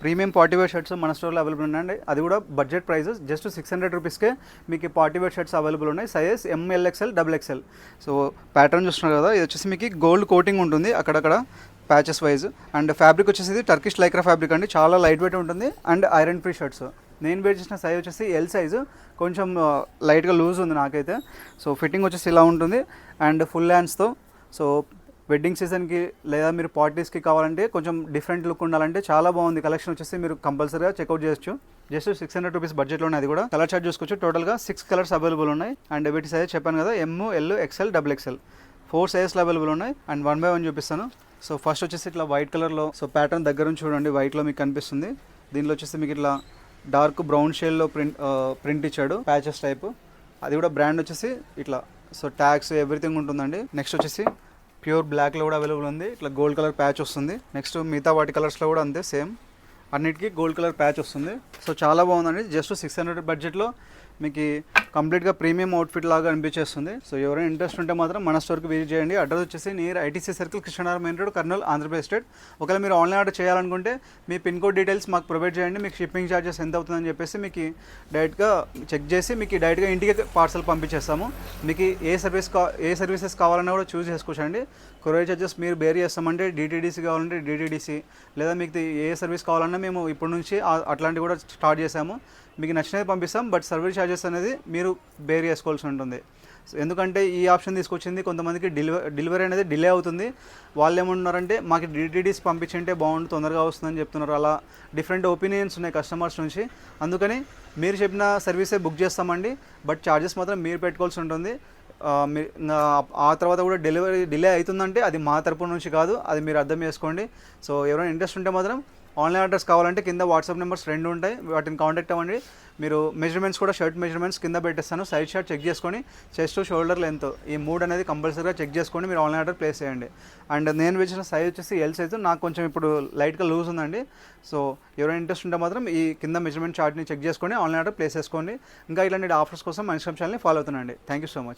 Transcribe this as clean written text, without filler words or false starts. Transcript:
Premium party wear shirts మన స్టోర్లో available ఉన్నాయండి. అది కూడా బడ్జెట్ ప్రైజెస్, జస్ట్ 600 రూపీస్కే మీకు పార్టీ వేర్ షర్ట్స్ అవైలబుల్ ఉన్నాయి. Sizes MLXL XXL. So pattern చూస్తున్నారు కదా, ఇది వచ్చేసి మీకు గోల్డ్ కోటింగ్ ఉంటుంది అక్కడక్కడ ప్యాచెస్ వైజ్. అండ్ ఫ్యాబ్రిక్ వచ్చేసి ఇది టర్కిష్ లైక్రా ఫ్యాబ్రిక్ అండి, చాలా లైట్ వెయిట్ ఉంటుంది. And iron free shirts. నేను వేర్ చేసిన సైజ్ వచ్చేసి L సైజు, కొంచెం లైట్గా లూజ్ ఉంది నాకైతే. సో ఫిట్టింగ్ వచ్చేసి ఇలా ఉంటుంది అండ్ ఫుల్ హ్యాండ్స్తో. సో వెడ్డింగ్ సీజన్కి లేదా మీరు పార్టీస్కి కావాలంటే కొంచెం డిఫరెంట్ లుక్ ఉండాలంటే చాలా బాగుంది కలెక్షన్ వచ్చేసి, మీరు కంపల్సరీగా చెక్అవుట్ చేయొచ్చు. జస్ట్ 600 రూపీస్ బడ్జెట్లోనే. అది కూడా కలర్ చార్ట్ చూసుకోవచ్చు. టోటల్గా 6 కలర్స్ అవైలబుల్ ఉన్నాయి. అండ్ వీటి సైజ్ చెప్పాను కదా, ML XL XXL 4 సైజెస్లో అవైలబుల్ ఉన్నాయి. అండ్ 1 బై 1 చూపిస్తాను. సో ఫస్ట్ వచ్చేసి ఇట్లా వైట్ కలర్లో, సో ప్యాటర్న్ దగ్గర నుంచి చూడండి, వైట్లో మీకు కనిపిస్తుంది. దీనిలో వచ్చేసి మీకు ఇట్లా డార్క్ బ్రౌన్ షేడ్లో ప్రింట్ ఇచ్చాడు, ప్యాచెస్ టైప్. అది కూడా బ్రాండ్ వచ్చేసి ఇట్లా, సో ట్యాగ్స్ ఎవ్రీథింగ్ ఉంటుందండి. నెక్స్ట్ వచ్చేసి ప్యూర్ బ్లాక్లో కూడా అవైలబుల్ ఉంది, ఇట్లా గోల్డ్ కలర్ ప్యాచ్ వస్తుంది. నెక్స్ట్ మిగతా వాటి కలర్స్లో కూడా అంతే సేమ్, అన్నిటికీ గోల్డ్ కలర్ ప్యాచ్ వస్తుంది. సో చాలా బాగుందండి. జస్ట్ 600 బడ్జెట్లో మీకు కంప్లీట్గా ప్రీమియం అవుట్ఫిట్ లాగా అనిపించేస్తుంది. సో ఎవరైనా ఇంట్రెస్ట్ ఉంటే మాత్రం మన స్టోర్కి విజిట్ చేయండి. అడ్రస్ వచ్చేసి near ITC circle, Krishnanagar main road, Kurnool, Andhra Pradesh state. ఒకవేళ మీరు ఆన్లైన్ ఆర్డర్ చేయాలనుకుంటే మీ పిన్ కోడ్ డీటెయిల్స్ మాకు ప్రొవైడ్ చేయండి. మీకు షిప్పింగ్ ఛార్జెస్ ఎంత అవుతుందని చెప్పేసి మీకు డైరెక్ట్గా చెక్ చేసి మీకు డైరెక్ట్గా ఇంటికి పార్సల్ పంపించేస్తాము. మీకు ఏ సర్వీసెస్ కావాలన్నా కూడా చూస్ చేసుకోవచ్చండి. కొరియర్ ఛార్జెస్ మీరు బేర్ చేస్తామంటే DTDC కావాలంటే DTDC, లేదా మీకు ఏ సర్వీస్ కావాలన్నా మేము ఇప్పటి నుంచి అట్లాంటివి కూడా స్టార్ట్ చేసాము. మీకు నచ్చినది పంపిస్తాం, బట్ సర్వీస్ ఛార్జెస్ అనేది మీరు బేర్ చేసుకోవాల్సి ఉంటుంది. ఎందుకంటే ఈ ఆప్షన్ తీసుకొచ్చింది కొంతమందికి డెలివరీ అనేది డిలే అవుతుంది. వాళ్ళు ఏమంటున్నారంటే మాకు DTDC పంపించింటే బాగుండు, తొందరగా వస్తుందని చెప్తున్నారు. అలా డిఫరెంట్ ఒపీనియన్స్ ఉన్నాయి కస్టమర్స్ నుంచి. అందుకని మీరు చెప్పిన సర్వీసే బుక్ చేస్తామండి, బట్ ఛార్జెస్ మాత్రం మీరు పెట్టుకోవాల్సి ఉంటుంది. ఆ తర్వాత కూడా డెలివరీ డిలే అవుతుందంటే అది మా తరపు నుంచి కాదు, అది మీరు అర్థం చేసుకోండి. సో ఎవరైనా ఇంట్రెస్ట్ ఉంటే మాత్రం ఆన్లైన్ ఆర్డర్స్ కావాలంటే కింద వాట్సాప్ నెంబర్స్ 2 ఉంటాయి, వాటిని కాంటాక్ట్ అవ్వండి. మీరు మెజర్మెంట్స్ కూడా, షర్ట్ మెజర్మెంట్స్ కింద పెట్టేస్తాను. సైడ్ షర్ట్ చెక్ చేసుకొని చెస్ట్, షోల్డర్ లెంత్, ఈ 3 అనేది కంపల్సరీగా చెక్ చేసుకొని మీరు ఆన్లైన్ ఆర్డర్ ప్లేస్ చేయండి. అండ్ నేను వేసిన సైజ్ వచ్చేసి L సైజు, నాకు కొంచెం ఇప్పుడు లైట్గా లూజ్ ఉందండి. సో ఎవరైనా ఇంట్రెస్ట్ ఉంటే మాత్రం ఈ కింద మెజర్మెంట్ చార్ట్ని చెక్ చేసుకొని ఆన్లైన్ ఆర్డర్ ప్లేస్ చేసుకోండి. ఇంకా ఇలాంటి ఆఫర్స్ కోసం మన ఇన్స్టాగ్రామ్ ఛానల్ని ఫాలో అవుతుండండి. Thank you so much.